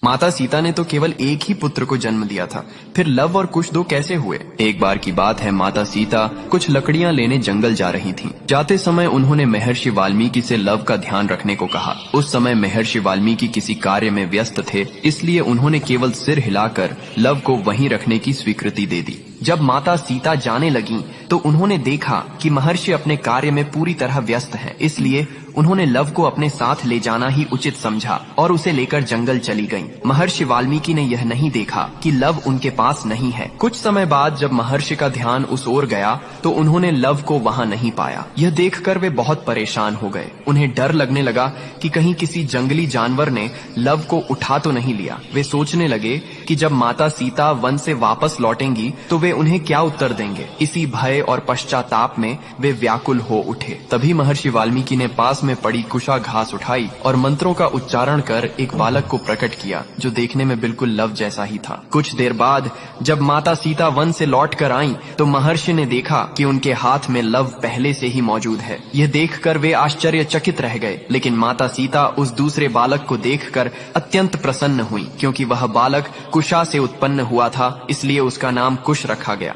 माता सीता ने तो केवल एक ही पुत्र को जन्म दिया था, फिर लव और कुश दो कैसे हुए? एक बार की बात है, माता सीता कुछ लकड़ियां लेने जंगल जा रही थीं। जाते समय उन्होंने महर्षि वाल्मीकि से लव का ध्यान रखने को कहा। उस समय महर्षि वाल्मीकि किसी कार्य में व्यस्त थे, इसलिए उन्होंने केवल सिर हिलाकर लव को वहीं रखने की स्वीकृति दे दी। जब माता सीता जाने लगीं, तो उन्होंने देखा कि महर्षि अपने कार्य में पूरी तरह व्यस्त हैं, इसलिए उन्होंने लव को अपने साथ ले जाना ही उचित समझा और उसे लेकर जंगल चली गईं। महर्षि वाल्मीकि ने यह नहीं देखा कि लव उनके पास नहीं है। कुछ समय बाद जब महर्षि का ध्यान उस ओर गया, तो उन्होंने लव को वहां नहीं पाया। यह देखकर वे बहुत परेशान हो गए। उन्हें डर लगने लगा कि कहीं किसी जंगली जानवर ने लव को उठा तो नहीं लिया। वे सोचने लगे कि जब माता सीता वन से वापस लौटेंगी तो वे उन्हें क्या उत्तर देंगे। इसी भय और पश्चाताप में वे व्याकुल हो उठे। तभी महर्षि वाल्मीकि ने पास में पड़ी कुशा घास उठाई और मंत्रों का उच्चारण कर एक बालक को प्रकट किया, जो देखने में बिल्कुल लव जैसा ही था। कुछ देर बाद जब माता सीता वन से लौट कर आईं, तो महर्षि ने देखा कि उनके हाथ में लव पहले से ही मौजूद है। यह देखकर वे आश्चर्यचकित रह गए, लेकिन माता सीता उस दूसरे बालक को देखकर अत्यंत प्रसन्न हुई, क्योंकि वह बालक कुशा से उत्पन्न हुआ था, इसलिए उसका नाम कुश रखा गया।